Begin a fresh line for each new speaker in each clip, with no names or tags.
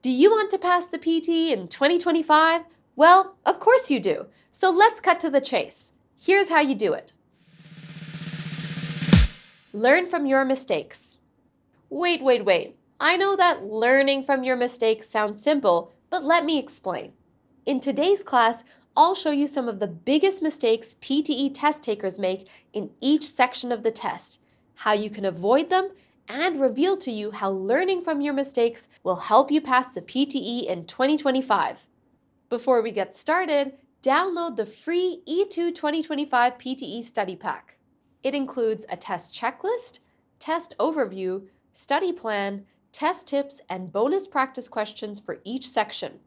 Do you want to pass the PT in 2025? Well, of course you do. So let's cut to the chase. Here's how you do it. Learn from your mistakes. Wait. I know that learning from your mistakes sounds simple, but let me explain. In today's class, I'll show you some of the biggest mistakes PTE test takers make in each section of the test, how you can avoid them, and reveal to you how learning from your mistakes will help you pass the PTE in 2025. Before we get started, download the free E2 2025 PTE study pack. It includes a test checklist, test overview, study plan, test tips, and bonus practice questions for each section.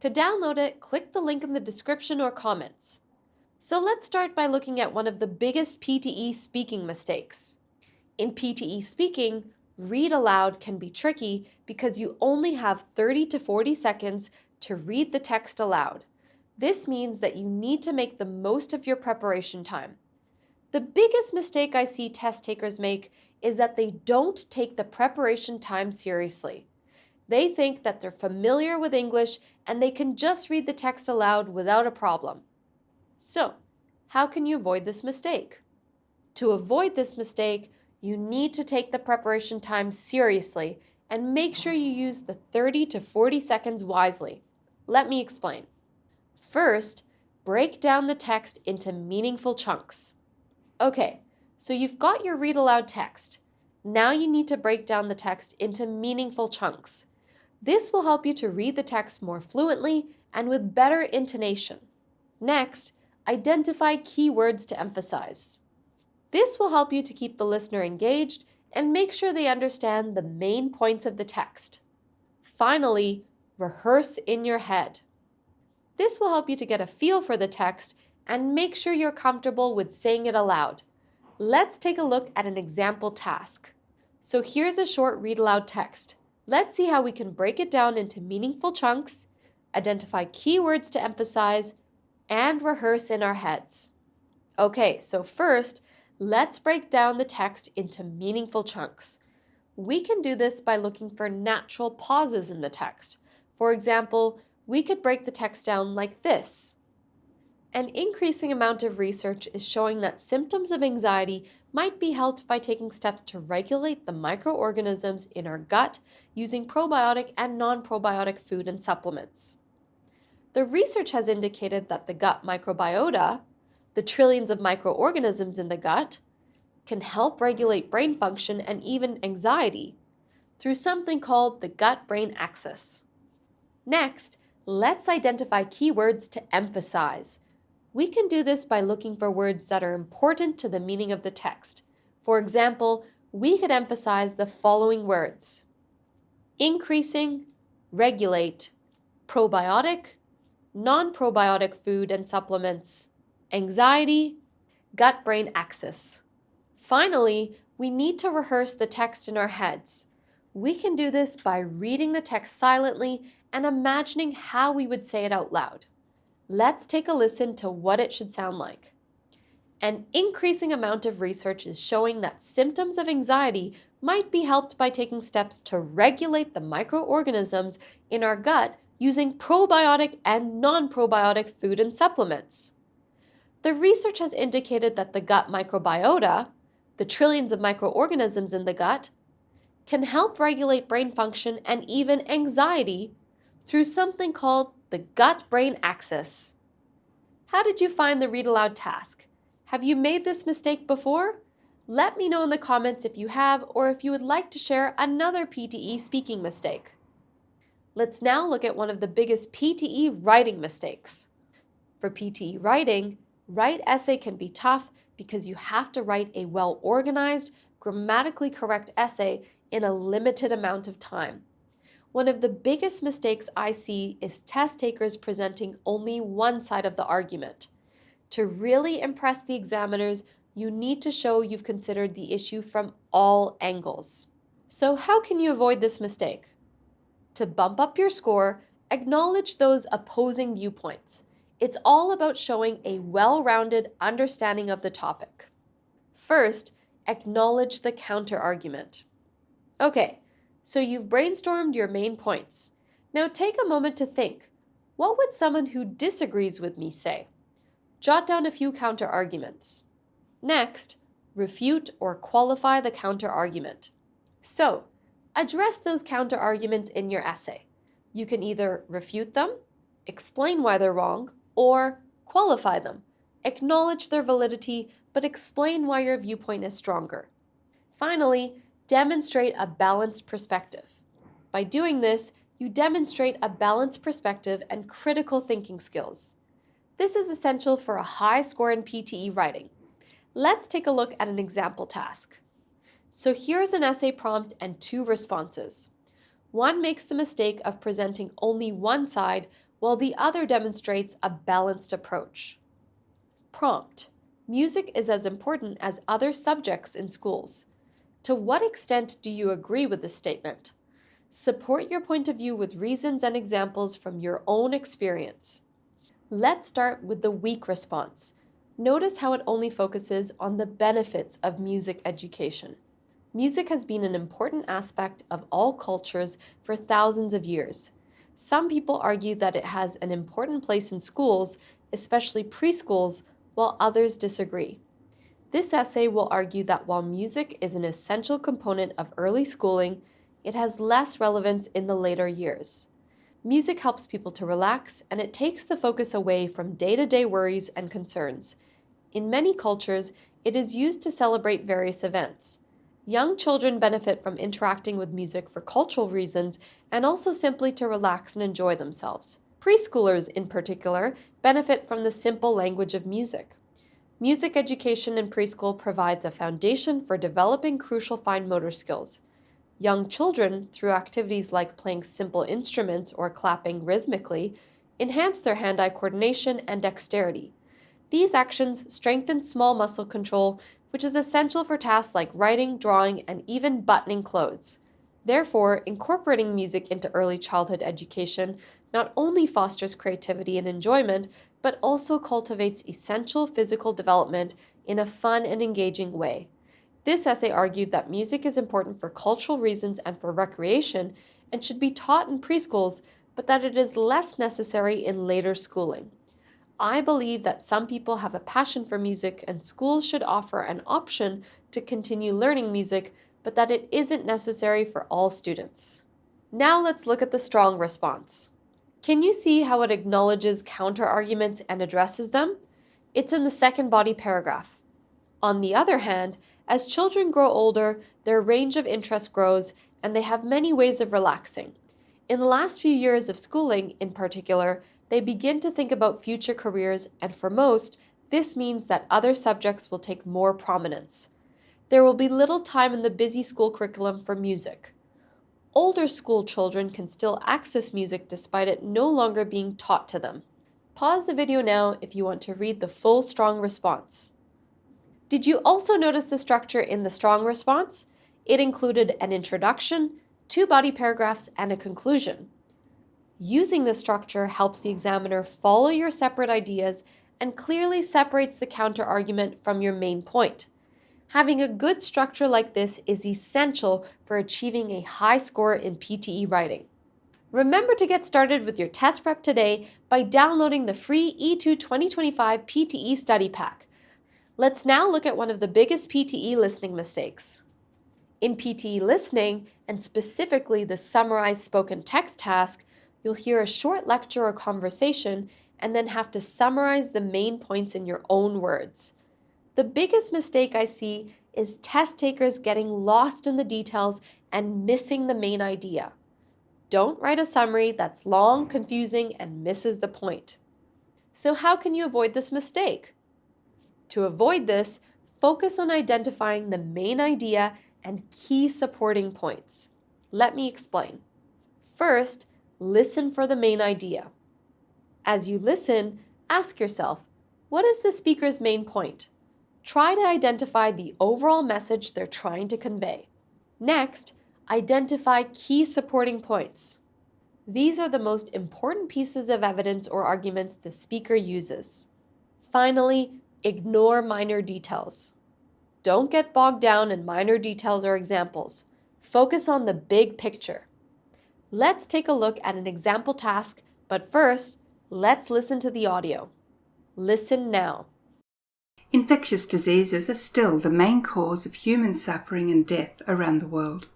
To download it, click the link in the description or comments. So let's start by looking at one of the biggest PTE speaking mistakes. In PTE speaking, read aloud can be tricky because you only have 30 to 40 seconds to read the text aloud. This means that you need to make the most of your preparation time. The biggest mistake I see test takers make is that they don't take the preparation time seriously. They think that they're familiar with English and they can just read the text aloud without a problem. So, how can you avoid this mistake? To avoid this mistake, you need to take the preparation time seriously and make sure you use the 30 to 40 seconds wisely. Let me explain. First, break down the text into meaningful chunks. Okay, so you've got your read aloud text. Now you need to break down the text into meaningful chunks. This will help you to read the text more fluently and with better intonation. Next, identify key words to emphasize. This will help you to keep the listener engaged and make sure they understand the main points of the text. Finally, rehearse in your head. This will help you to get a feel for the text and make sure you're comfortable with saying it aloud. Let's take a look at an example task. So here's a short read aloud text. Let's see how we can break it down into meaningful chunks, identify keywords to emphasize, and rehearse in our heads. Okay, so first, let's break down the text into meaningful chunks. We can do this by looking for natural pauses in the text. For example, we could break the text down like this. An increasing amount of research is showing that symptoms of anxiety might be helped by taking steps to regulate the microorganisms in our gut using probiotic and non-probiotic food and supplements. The research has indicated that the gut microbiota, the trillions of microorganisms in the gut, can help regulate brain function and even anxiety through something called the gut-brain axis. Next, let's identify keywords to emphasize. We can do this by looking for words that are important to the meaning of the text. For example, we could emphasize the following words: increasing, regulate, probiotic, non-probiotic food and supplements, anxiety, gut-brain axis. Finally, we need to rehearse the text in our heads. We can do this by reading the text silently and imagining how we would say it out loud. Let's take a listen to what it should sound like. An increasing amount of research is showing that symptoms of anxiety might be helped by taking steps to regulate the microorganisms in our gut using probiotic and non-probiotic food and supplements. The research has indicated that the gut microbiota, the trillions of microorganisms in the gut, can help regulate brain function and even anxiety through something called the gut-brain axis. How did you find the read aloud task? Have you made this mistake before? Let me know in the comments if you have or if you would like to share another PTE speaking mistake. Let's now look at one of the biggest PTE writing mistakes. For PTE writing, write essay can be tough because you have to write a well-organized, grammatically correct essay in a limited amount of time. One of the biggest mistakes I see is test takers presenting only one side of the argument. To really impress the examiners, you need to show you've considered the issue from all angles. So how can you avoid this mistake? To bump up your score, acknowledge those opposing viewpoints. It's all about showing a well-rounded understanding of the topic. First, acknowledge the counter-argument. Okay, so you've brainstormed your main points. Now take a moment to think. What would someone who disagrees with me say? Jot down a few counter-arguments. Next, refute or qualify the counter-argument. So, address those counter-arguments in your essay. You can either refute them, explain why they're wrong, or qualify them. Acknowledge their validity, but explain why your viewpoint is stronger. Finally, demonstrate a balanced perspective. By doing this, you demonstrate a balanced perspective and critical thinking skills. This is essential for a high score in PTE writing. Let's take a look at an example task. So here's an essay prompt and 2 responses. One makes the mistake of presenting only one side, while the other demonstrates a balanced approach. Prompt: music is as important as other subjects in schools. To what extent do you agree with this statement? Support your point of view with reasons and examples from your own experience. Let's start with the weak response. Notice how it only focuses on the benefits of music education. Music has been an important aspect of all cultures for thousands of years. Some people argue that it has an important place in schools, especially preschools, while others disagree. This essay will argue that while music is an essential component of early schooling, it has less relevance in the later years. Music helps people to relax, and it takes the focus away from day-to-day worries and concerns. In many cultures, it is used to celebrate various events. Young children benefit from interacting with music for cultural reasons and also simply to relax and enjoy themselves. Preschoolers, in particular, benefit from the simple language of music. Music education in preschool provides a foundation for developing crucial fine motor skills. Young children, through activities like playing simple instruments or clapping rhythmically, enhance their hand-eye coordination and dexterity. These actions strengthen small muscle control, which is essential for tasks like writing, drawing, and even buttoning clothes. Therefore, incorporating music into early childhood education not only fosters creativity and enjoyment, but also cultivates essential physical development in a fun and engaging way. This essay argued that music is important for cultural reasons and for recreation and should be taught in preschools, but that it is less necessary in later schooling. I believe that some people have a passion for music and schools should offer an option to continue learning music, but that it isn't necessary for all students. Now let's look at the strong response. Can you see how it acknowledges counter-arguments and addresses them? It's in the second body paragraph. On the other hand, as children grow older, their range of interest grows and they have many ways of relaxing. In the last few years of schooling, in particular, they begin to think about future careers, and for most, this means that other subjects will take more prominence. There will be little time in the busy school curriculum for music. Older school children can still access music despite it no longer being taught to them. Pause the video now if you want to read the full strong response. Did you also notice the structure in the strong response? It included an introduction, 2 body paragraphs, and a conclusion. Using this structure helps the examiner follow your separate ideas and clearly separates the counter-argument from your main point. Having a good structure like this is essential for achieving a high score in PTE writing. Remember to get started with your test prep today by downloading the free E2 2025 PTE Study Pack. Let's now look at one of the biggest PTE listening mistakes. In PTE listening, and specifically the summarized spoken text task, you'll hear a short lecture or conversation and then have to summarize the main points in your own words. The biggest mistake I see is test takers getting lost in the details and missing the main idea. Don't write a summary that's long, confusing, and misses the point. So how can you avoid this mistake? To avoid this, focus on identifying the main idea and key supporting points. Let me explain. First, listen for the main idea. As you listen, ask yourself, what is the speaker's main point? Try to identify the overall message they're trying to convey. Next, identify key supporting points. These are the most important pieces of evidence or arguments the speaker uses. Finally, ignore minor details. Don't get bogged down in minor details or examples. Focus on the big picture. Let's take a look at an example task, but first, let's listen to the audio. Listen now.
Infectious diseases are still the main cause of human suffering and death around the world.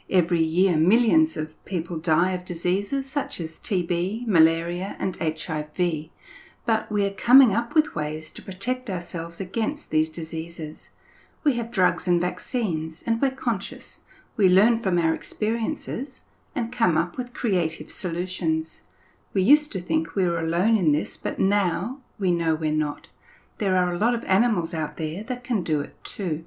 Every year, millions of people die of diseases such as TB, malaria, and HIV, but we are coming up with ways to protect ourselves against these diseases. We have drugs and vaccines, and we're conscious. We learn from our experiences and come up with creative solutions. We used to think we were alone in this, but now we know we're not. There are a lot of animals out there that can do it too.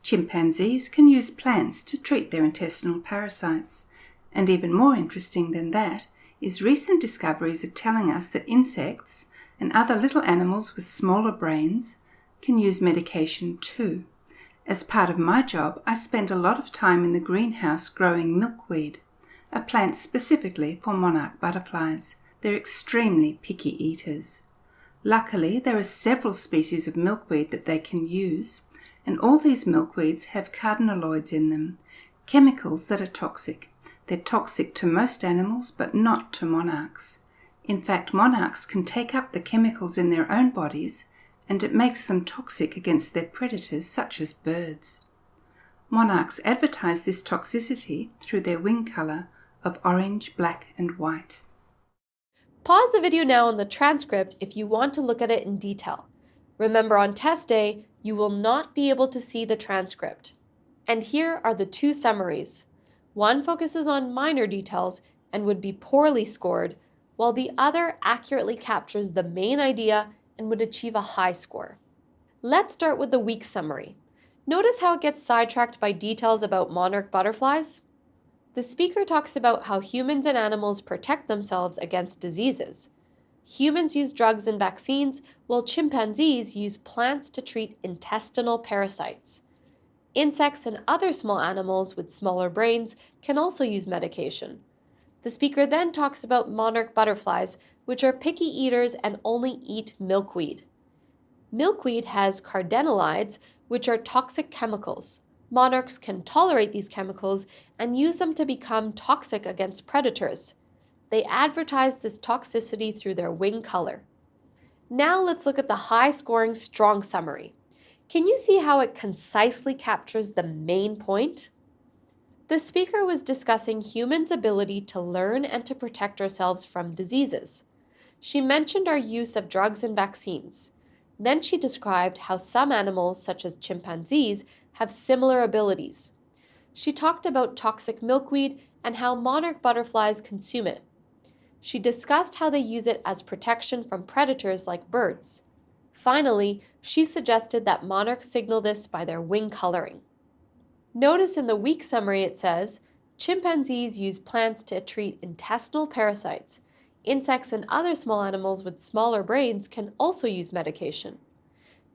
Chimpanzees can use plants to treat their intestinal parasites. And even more interesting than that is recent discoveries are telling us that insects and other little animals with smaller brains can use medication too. As part of my job, I spend a lot of time in the greenhouse growing milkweed, a plant specifically for monarch butterflies. They're extremely picky eaters. Luckily, there are several species of milkweed that they can use, and all these milkweeds have carotenoids in them, chemicals that are toxic. They're toxic to most animals, but not to monarchs. In fact, monarchs can take up the chemicals in their own bodies, and it makes them toxic against their predators, such as birds. Monarchs advertise this toxicity through their wing color of orange, black, and white.
Pause the video now on the transcript if you want to look at it in detail. Remember, on test day, you will not be able to see the transcript. And here are the two summaries. One focuses on minor details and would be poorly scored, while the other accurately captures the main idea and would achieve a high score. Let's start with the weak summary. Notice how it gets sidetracked by details about monarch butterflies? The speaker talks about how humans and animals protect themselves against diseases. Humans use drugs and vaccines, while chimpanzees use plants to treat intestinal parasites. Insects and other small animals with smaller brains can also use medication. The speaker then talks about monarch butterflies, which are picky eaters and only eat milkweed. Milkweed has carotenoids, which are toxic chemicals. Monarchs can tolerate these chemicals and use them to become toxic against predators. They advertise this toxicity through their wing color. Now let's look at the high-scoring strong summary. Can you see how it concisely captures the main point? The speaker was discussing humans' ability to learn and to protect ourselves from diseases. She mentioned our use of drugs and vaccines. Then she described how some animals, such as chimpanzees, have similar abilities. She talked about toxic milkweed and how monarch butterflies consume it. She discussed how they use it as protection from predators like birds. Finally, she suggested that monarchs signal this by their wing coloring. Notice in the weak summary it says, chimpanzees use plants to treat intestinal parasites. Insects and other small animals with smaller brains can also use medication.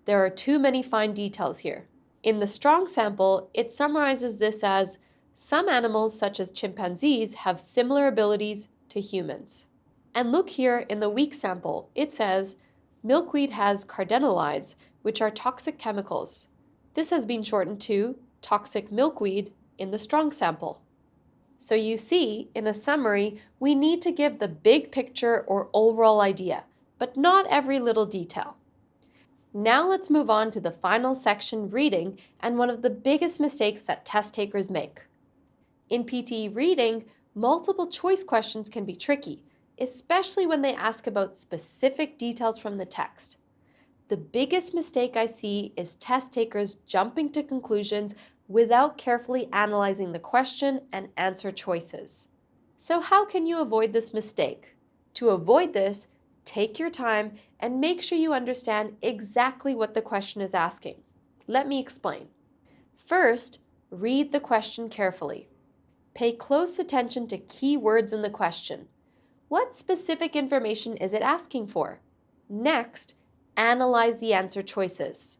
There are too many fine details here. In the strong sample, it summarizes this as, some animals such as chimpanzees have similar abilities to humans. And look here in the weak sample, it says, milkweed has carotenoids, which are toxic chemicals. This has been shortened to toxic milkweed in the strong sample. So you see, in a summary, we need to give the big picture or overall idea, but not every little detail. Now let's move on to the final section, reading, and one of the biggest mistakes that test takers make. In PTE reading, multiple choice questions can be tricky, especially when they ask about specific details from the text. The biggest mistake I see is test takers jumping to conclusions without carefully analyzing the question and answer choices. So how can you avoid this mistake? To avoid this, take your time and make sure you understand exactly what the question is asking. Let me explain. First, read the question carefully. Pay close attention to key words in the question. What specific information is it asking for? Next, analyze the answer choices.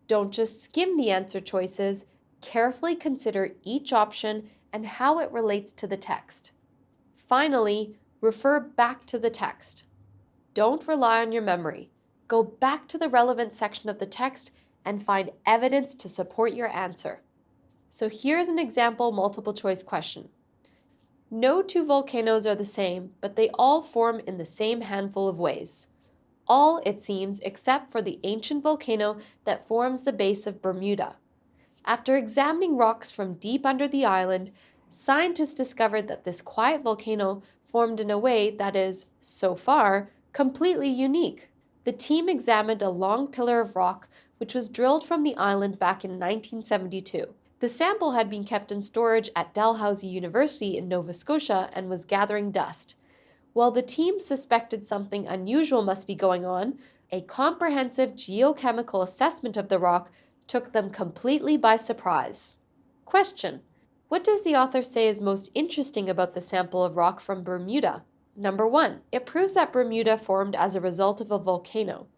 Don't just skim the answer choices, carefully consider each option and how it relates to the text. Finally, refer back to the text. Don't rely on your memory. Go back to the relevant section of the text and find evidence to support your answer. So here's an example multiple choice question. No two volcanoes are the same, but they all form in the same handful of ways. All, it seems, except for the ancient volcano that forms the base of Bermuda. After examining rocks from deep under the island, scientists discovered that this quiet volcano formed in a way that is, so far, completely unique. The team examined a long pillar of rock which was drilled from the island back in 1972. The sample had been kept in storage at Dalhousie University in Nova Scotia and was gathering dust. While the team suspected something unusual must be going on, a comprehensive geochemical assessment of the rock took them completely by surprise. Question: what does the author say is most interesting about the sample of rock from Bermuda? Number 1, it proves that Bermuda formed as a result of a volcano.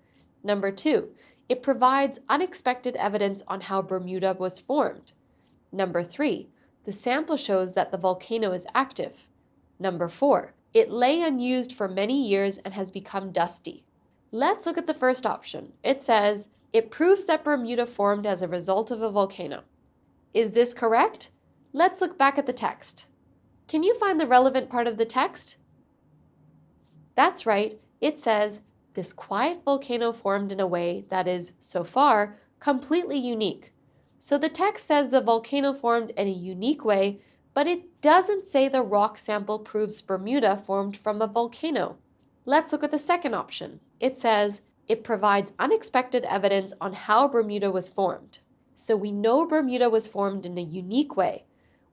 Number 2, it provides unexpected evidence on how Bermuda was formed. Number 3, the sample shows that the volcano is active. Number 4, it lay unused for many years and has become dusty. Let's look at the first option. It says, it proves that Bermuda formed as a result of a volcano. Is this correct? Let's look back at the text. Can you find the relevant part of the text? That's right. It says, this quiet volcano formed in a way that is, so far, completely unique. So the text says the volcano formed in a unique way, but it doesn't say the rock sample proves Bermuda formed from a volcano. Let's look at the second option. It says, it provides unexpected evidence on how Bermuda was formed. So we know Bermuda was formed in a unique way.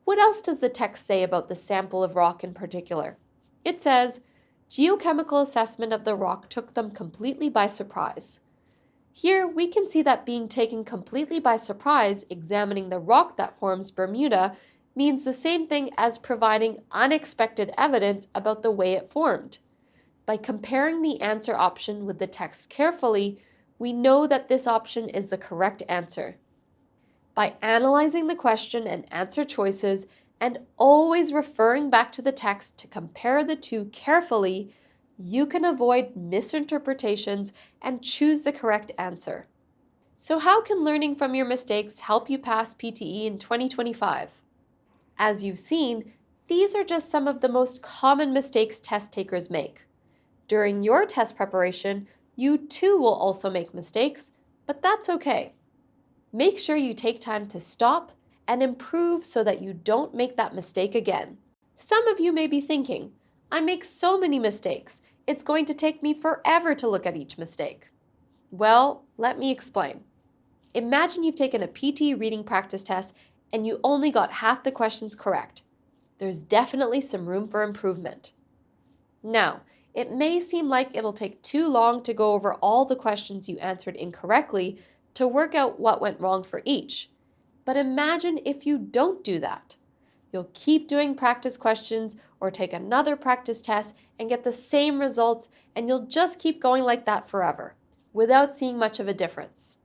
What else does the text say about the sample of rock in particular? It says, geochemical assessment of the rock took them completely by surprise. Here, we can see that being taken completely by surprise examining the rock that forms Bermuda means the same thing as providing unexpected evidence about the way it formed. By comparing the answer option with the text carefully, we know that this option is the correct answer. By analyzing the question and answer choices and always referring back to the text to compare the two carefully, you can avoid misinterpretations and choose the correct answer. So how can learning from your mistakes help you pass PTE in 2025? As you've seen, these are just some of the most common mistakes test takers make. During your test preparation, you too will also make mistakes, but that's okay. Make sure you take time to stop and improve so that you don't make that mistake again. Some of you may be thinking, I make so many mistakes, it's going to take me forever to look at each mistake. Well, let me explain. Imagine you've taken a PTE reading practice test and you only got half the questions correct. There's definitely some room for improvement. Now, it may seem like it'll take too long to go over all the questions you answered incorrectly to work out what went wrong for each. But imagine if you don't do that. You'll keep doing practice questions or take another practice test and get the same results, and you'll just keep going like that forever, without seeing much of a difference.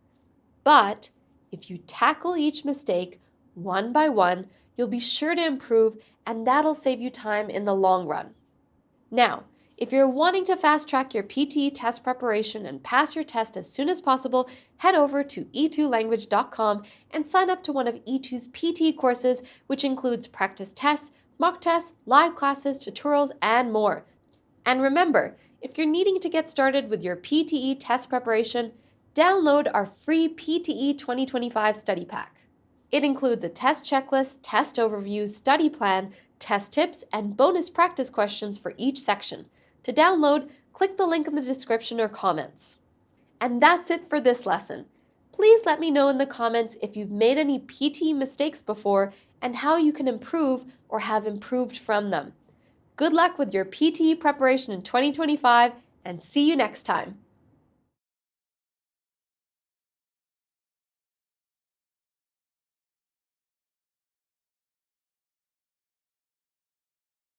But if you tackle each mistake one by one, you'll be sure to improve, and that'll save you time in the long run. Now, if you're wanting to fast-track your PTE test preparation and pass your test as soon as possible, head over to e2language.com and sign up to one of E2's PTE courses, which includes practice tests, mock tests, live classes, tutorials, and more. And remember, if you're needing to get started with your PTE test preparation, download our free PTE 2025 study pack. It includes a test checklist, test overview, study plan, test tips, and bonus practice questions for each section. To download, click the link in the description or comments. And that's it for this lesson. Please let me know in the comments if you've made any PTE mistakes before and how you can improve or have improved from them. Good luck with your PTE preparation in 2025, and see you next time.